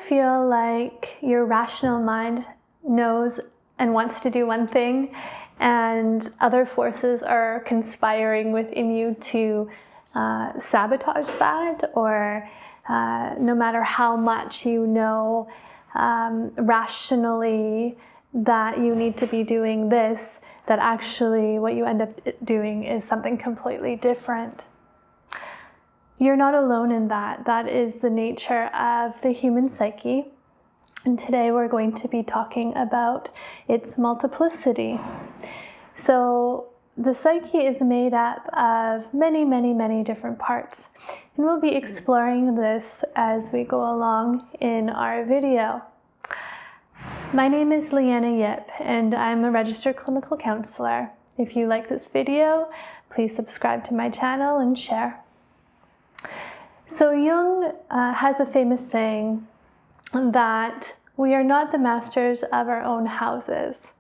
feel like your rational mind knows and wants to do one thing, and other forces are conspiring within you to sabotage that, or no matter how much you know rationally that you need to be doing this, that actually what you end up doing is something completely different. You're not alone in that. That is the nature of the human psyche. And today we're going to be talking about its multiplicity. So the psyche is made up of many, many, many different parts. And we'll be exploring this as we go along in our video. My name is Leanna Yip, and I'm a registered clinical counselor. If you like this video, please subscribe to my channel and share. So Jung has a famous saying that we are not the masters of our own houses.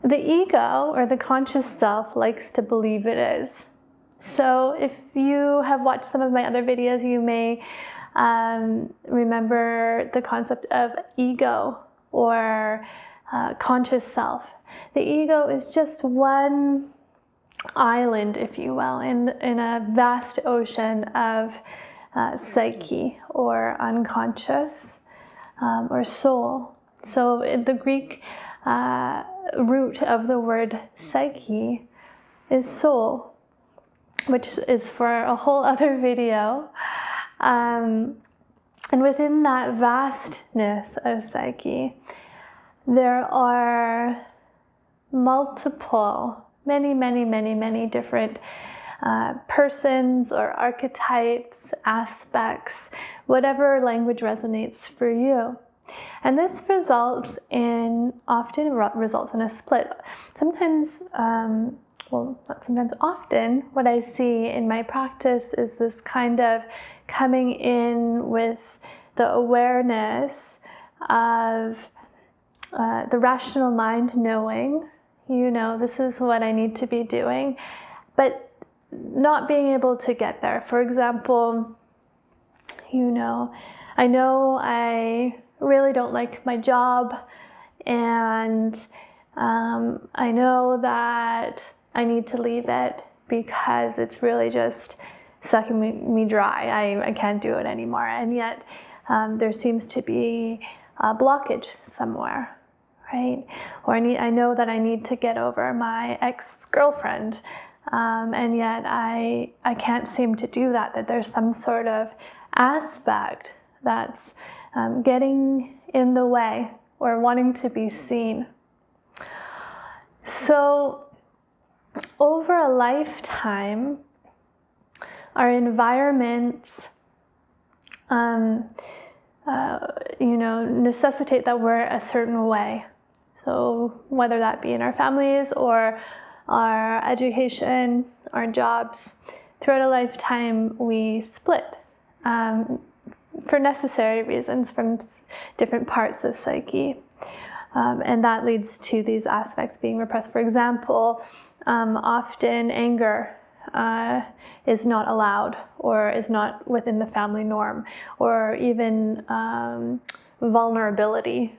The ego, or the conscious self, likes to believe it is. So if you have watched some of my other videos, you may remember the concept of ego, or conscious self. The ego is just one island, if you will, in a vast ocean of psyche, or unconscious, or soul. So the Greek root of the word psyche is soul, which is for a whole other video. And within that vastness of psyche, there are multiple, many different persons or archetypes, aspects, whatever language resonates for you. And this often results in a split. Sometimes, well, not sometimes, often, what I see in my practice is this kind of coming in with the awareness of the rational mind knowing, this is what I need to be doing, but not being able to get there. For example, I know I really don't like my job, and I know that I need to leave it because it's really just sucking me dry. I can't do it anymore. And yet there seems to be a blockage somewhere, right? Or I know that I need to get over my ex-girlfriend, and yet I can't seem to do that, that there's some sort of aspect that's getting in the way or wanting to be seen. So over a lifetime, our environments necessitate that we're a certain way. So whether that be in our families or our education, our jobs, throughout a lifetime we split for necessary reasons from different parts of psyche. And that leads to these aspects being repressed. For example, often anger is not allowed, or is not within the family norm, or even vulnerability,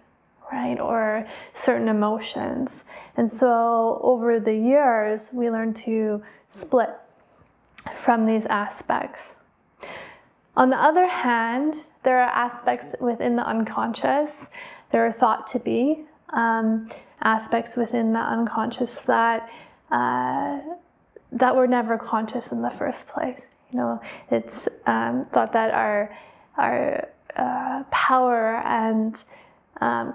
right, or certain emotions. And so over the years, we learn to split from these aspects. On the other hand, there are aspects within the unconscious. There are thought to be aspects within the unconscious that were never conscious in the first place. It's thought that our power and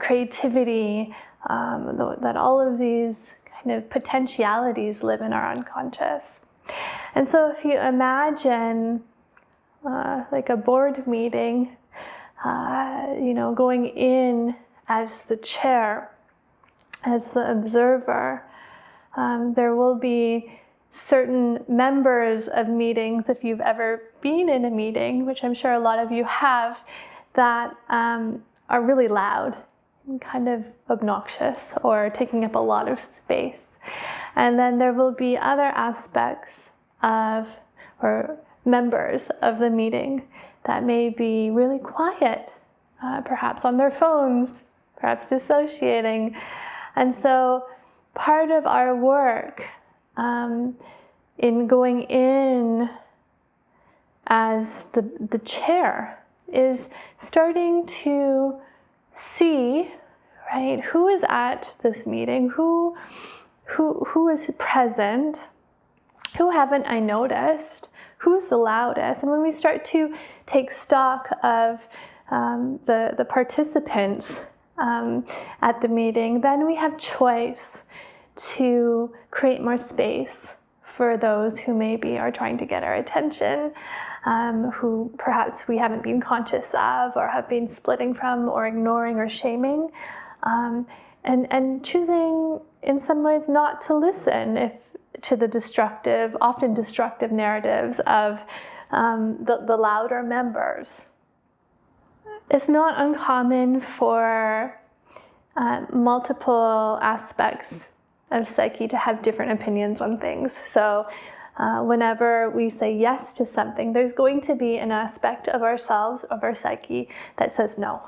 creativity, that all of these kind of potentialities live in our unconscious. And so if you imagine like a board meeting, going in as the chair, as the observer, there will be certain members of meetings, if you've ever been in a meeting, which I'm sure a lot of you have, that are really loud and kind of obnoxious or taking up a lot of space. And then there will be other aspects of, or members of the meeting that may be really quiet, perhaps on their phones, perhaps dissociating. And so part of our work in going in as the chair is starting to see, right, who is at this meeting, who is present, who haven't I noticed, who's the loudest. And when we start to take stock of the participants at the meeting, then we have choice to create more space for those who maybe are trying to get our attention, who perhaps we haven't been conscious of or have been splitting from or ignoring or shaming, and choosing in some ways not to listen to the destructive, often destructive narratives of the louder members. It's not uncommon for multiple aspects of psyche to have different opinions on things. So whenever we say yes to something, there's going to be an aspect of ourselves, of our psyche, that says no.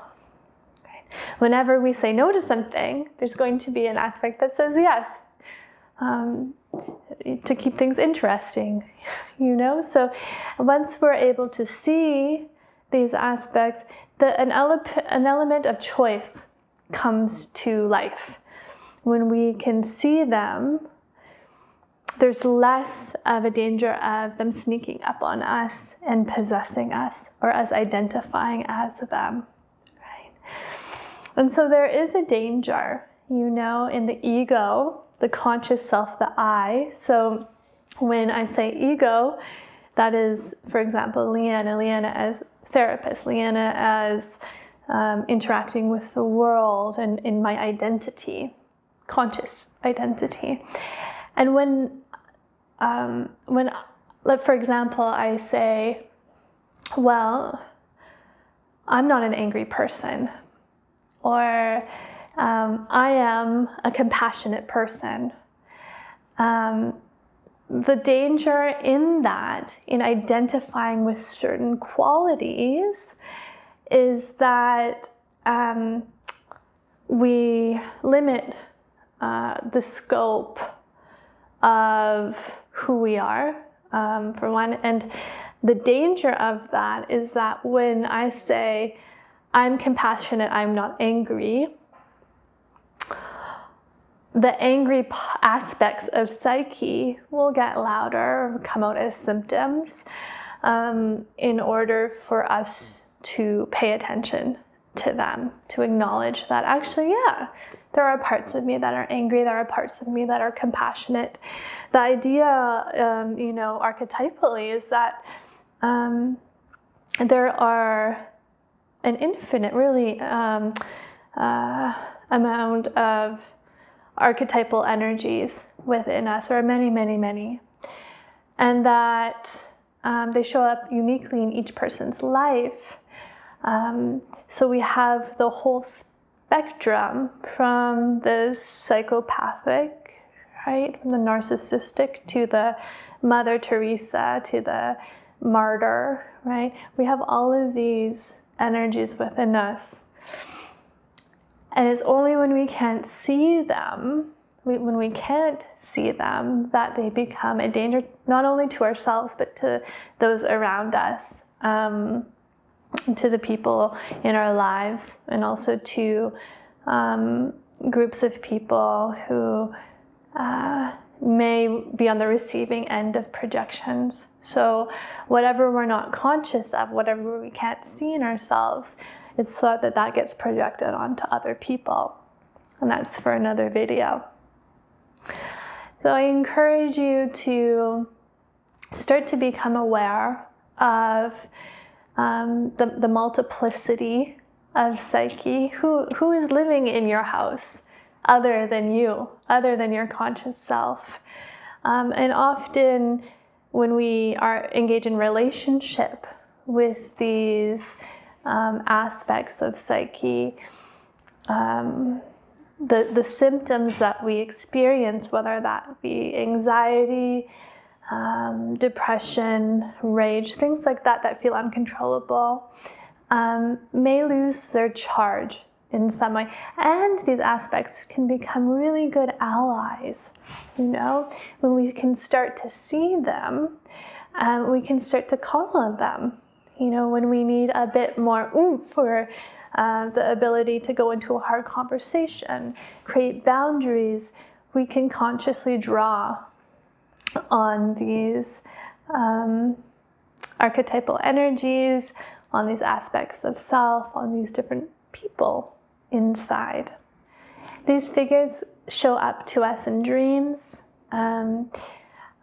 Okay. Whenever we say no to something, there's going to be an aspect that says yes, to keep things interesting, you know? So once we're able to see these aspects, an element of choice comes to life. When we can see them, there's less of a danger of them sneaking up on us and possessing us, or us identifying as them, right? And so there is a danger, you know, in the ego, the conscious self, the I. So when I say ego, that is, for example, Leanna as therapist, Leanna as interacting with the world and in my identity, conscious identity. And when for example, I say, well, I'm not an angry person, or I am a compassionate person. The danger in that, in identifying with certain qualities, is that we limit the scope of who we are, for one. And the danger of that is that when I say, I'm compassionate, I'm not angry, the angry aspects of psyche will get louder, come out as symptoms, in order for us to pay attention to them, to acknowledge that actually, yeah, there are parts of me that are angry, there are parts of me that are compassionate. The idea, you know, archetypally is that there are an infinite, really, amount of archetypal energies within us. There are many, many, many. And that they show up uniquely in each person's life. So we have the whole spectrum from the psychopathic, right, from the narcissistic to the Mother Teresa to the martyr, right? We have all of these energies within us. And it's only when we can't see them, when we can't see them, that they become a danger not only to ourselves, but to those around us, to the people in our lives, and also to groups of people who may be on the receiving end of projections. So whatever we're not conscious of, whatever we can't see in ourselves, it's thought that that gets projected onto other people. And that's for another video. So I encourage you to start to become aware of the multiplicity of psyche. Who is living in your house other than you, other than your conscious self? And often when we are engaged in relationship with these aspects of psyche, the symptoms that we experience, whether that be anxiety, depression, rage, things like that that feel uncontrollable, may lose their charge in some way. And these aspects can become really good allies, when we can start to see them, we can start to call on them. When we need a bit more oomph for the ability to go into a hard conversation, create boundaries, we can consciously draw on these archetypal energies, on these aspects of self, on these different people inside. These figures show up to us in dreams.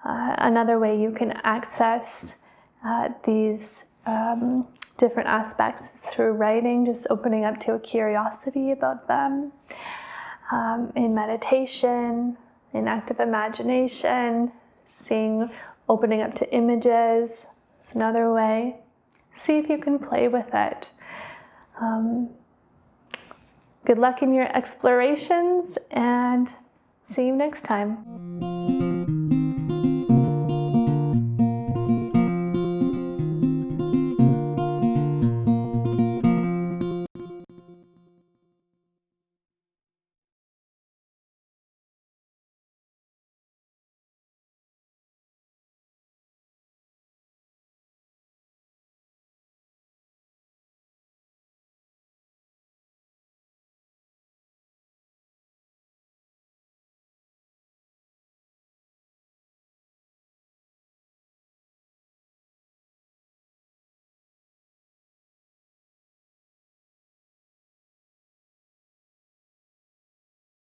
Another way you can access these different aspects is through writing, just opening up to a curiosity about them. In meditation, in active imagination, opening up to images is another way. See if you can play with it. Good luck in your explorations, and see you next time.